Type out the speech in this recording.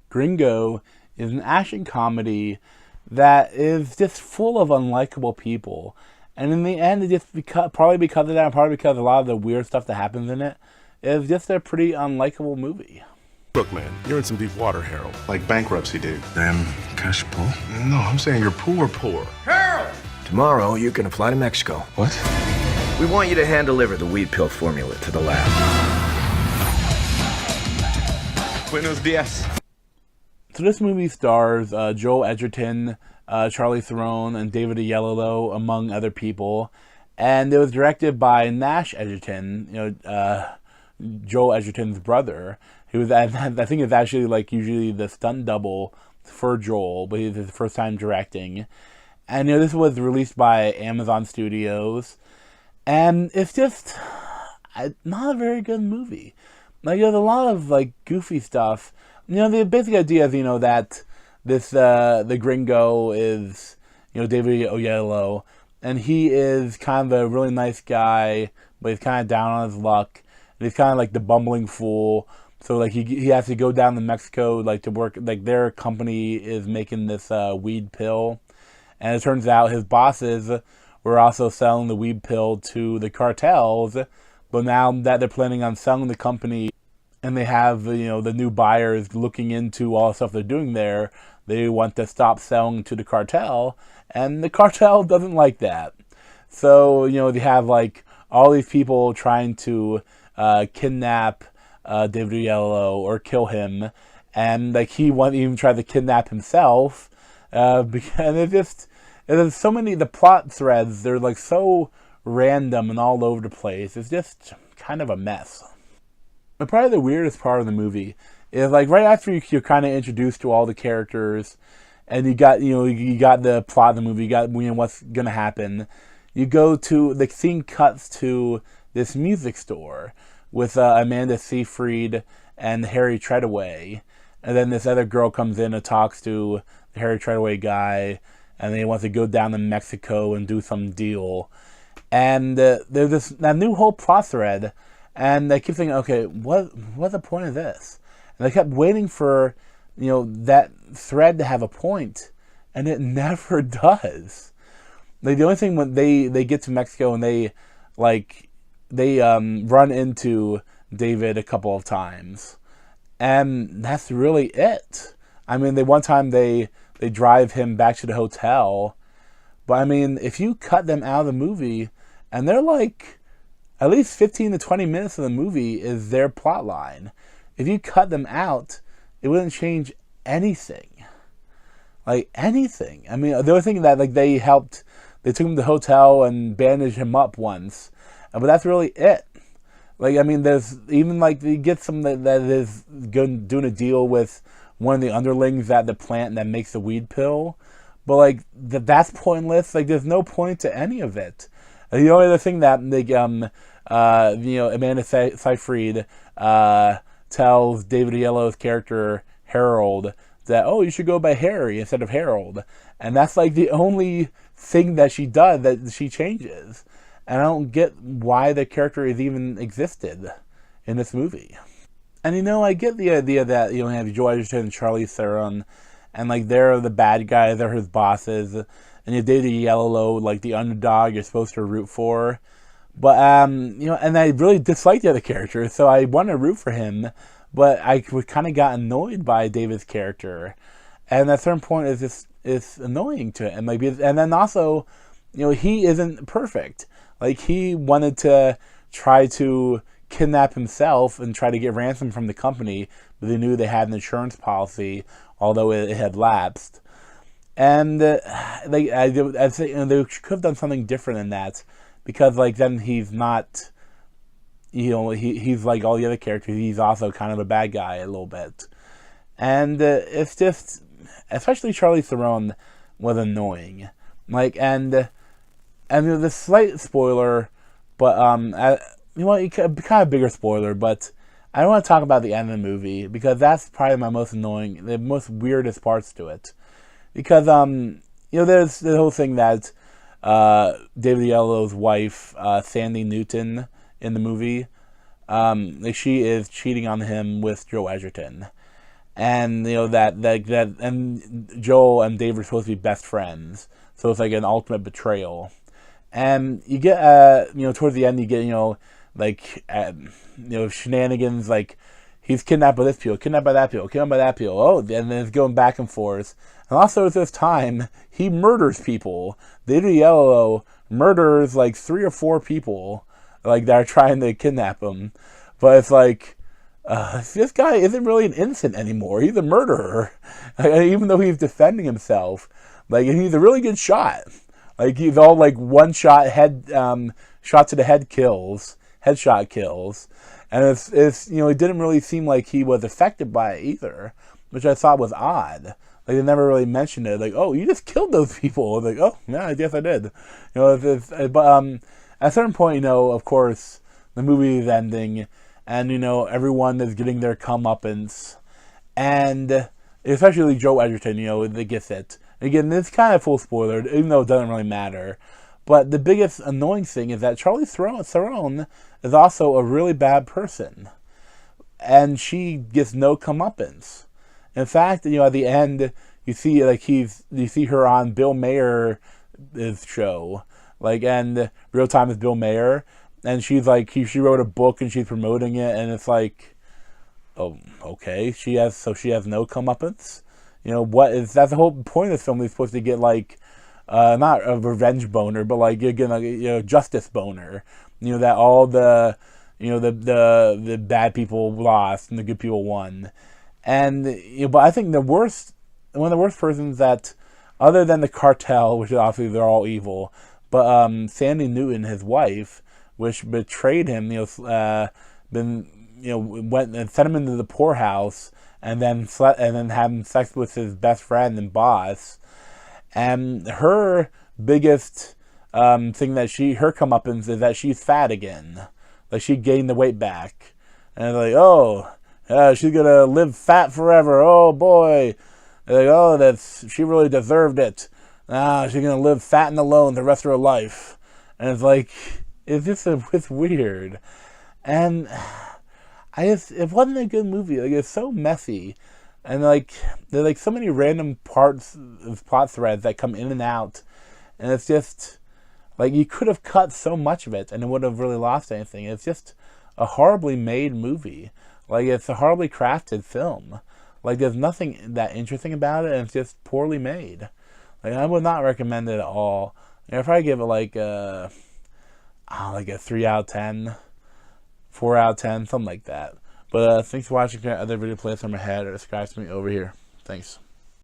Gringo is an action comedy that is just full of unlikable people. And in the end, it just probably because of that, and probably because of a lot of the weird stuff that happens in it, it's just a pretty unlikable movie. Look, man, you're in some deep water, Harold. Like bankruptcy, dude. Damn cash pull. No, I'm saying you're poor. Harold! Tomorrow, you're gonna fly to Mexico. What? We want you to hand-deliver the weed pill formula to the lab. Buenos dias. So this movie stars Joel Edgerton, Charlize Theron, and David Oyelowo, among other people. And it was directed by Nash Edgerton, Joel Edgerton's brother, who was, I think is actually like usually the stunt double for Joel, but it's his first time directing. And this was released by Amazon Studios, and it's just not a very good movie. Like, there's a lot of like goofy stuff. The basic idea is that this the Gringo is David Oyelowo, and he is kind of a really nice guy, but he's kind of down on his luck, and he's kind of like the bumbling fool. So like he has to go down to Mexico like to work, like their company is making this weed pill. And it turns out his bosses were also selling the weed pill to the cartels, but now that they're planning on selling the company and they have, the new buyers looking into all the stuff they're doing there, they want to stop selling to the cartel, and the cartel doesn't like that. So, they have like all these people trying to kidnap David Oyelowo or kill him, and like he even tried to kidnap himself, and there's so many, the plot threads, they're like so random and all over the place. It's just kind of a mess. But probably the weirdest part of the movie is like right after you're kind of introduced to all the characters, and you got the plot of the movie, you got what's gonna happen. You go to, the scene cuts to this music store with Amanda Seyfried and Harry Treadaway, and then this other girl comes in and talks to the Harry Treadaway guy, and they want to go down to Mexico and do some deal. And there's that new whole plot thread, and they keep thinking, okay, what's the point of this? And they kept waiting for, that thread to have a point, and it never does. Like, the only thing when they get to Mexico and they run into David a couple of times, and that's really it. I mean, one time they drive him back to the hotel, but I mean, if you cut them out of the movie, and they're like, at least 15 to 20 minutes of the movie is their plot line. If you cut them out, it wouldn't change anything. Like, anything. I mean, the only thing that, like, they took him to the hotel and bandaged him up once, but that's really it. Like, I mean, there's even, like, you get some that is doing a deal with one of the underlings at the plant that makes the weed pill, but, like, that's pointless. Like, there's no point to any of it. The only other thing that, like, Amanda Seyfried tells David Oyelowo's character, Harold, that, oh, you should go by Harry instead of Harold. And that's, like, the only thing that she does, that she changes. And I don't get why the character has even existed in this movie. And, I get the idea that, you have Joel Edgerton and Charlize Theron, and, like, they're the bad guys, they're his bosses, and you have David Oyelowo, like, the underdog you're supposed to root for. But, and I really dislike the other character, so I want to root for him, but I kind of got annoyed by David's character. And at a certain point, it's annoying to him. Like, and then also, he isn't perfect. Like, he wanted to try to kidnap himself and try to get ransom from the company, but they knew they had an insurance policy, although it had lapsed. And I think they could have done something different than that, because like then he's not, he's like all the other characters. He's also kind of a bad guy a little bit, and it's just, especially Charlize Theron was annoying. Like, and the slight spoiler, but kind of bigger spoiler, but I don't want to talk about the end of the movie, because that's probably my most annoying, the most weirdest parts to it. Because, there's the whole thing that David Oyelowo's wife, Sandy Newton, in the movie, she is cheating on him with Joel Edgerton. and and Joel and Dave are supposed to be best friends, so it's like an ultimate betrayal. And you get towards the end you get shenanigans, like he's kidnapped by this people, kidnapped by that people, kidnapped by that people. Oh, and then it's going back and forth. And also at this time, he murders people. David Yellow murders like 3 or 4 people, like that are trying to kidnap him. But it's like, this guy isn't really an innocent anymore. He's a murderer, even though he's defending himself. Like, and he's a really good shot. Like, he's all like one shot shot to the head kills, headshot kills. And it's it didn't really seem like he was affected by it either, which I thought was odd. Like, they never really mentioned it. Like, oh, you just killed those people. Like, oh, yeah, I guess I did. But at a certain point, of course, the movie is ending, and everyone is getting their comeuppance, and especially Joe Edgerton, they get it. Again, this is kind of full spoiler, even though it doesn't really matter. But the biggest annoying thing is that Charlize Theron is also a really bad person, and she gets no comeuppance. In fact, at the end, you see her on Bill Mayer's show, and Real Time is Bill Mayer, and she's like, she wrote a book and she's promoting it, and it's like, oh, okay, she has no comeuppance. That's the whole point of this film. Is supposed to get not a revenge boner, but again, justice boner. That all the the bad people lost and the good people won. And but I think one of the worst persons that, other than the cartel, which obviously they're all evil, but Sandy Newton, his wife, which betrayed him, went and sent him into the poorhouse, and then having sex with his best friend and boss. And her biggest thing that her comeuppance is that she's fat again. Like, she gained the weight back. And like, oh, she's gonna live fat forever. Oh boy. Like, oh, she really deserved it. She's gonna live fat and alone the rest of her life. And it's like, it's weird. And it wasn't a good movie. Like, it's so messy. And there's so many random parts of plot threads that come in and out. And it's just, you could have cut so much of it and it wouldn't have really lost anything. It's just a horribly made movie. It's a horribly crafted film. There's nothing that interesting about it, and it's just poorly made. I would not recommend it at all. I'd probably give it a 3 out of 10, 4 out of 10, something like that. But thanks for watching. Other video playlists on my head, or subscribe to me over here. Thanks.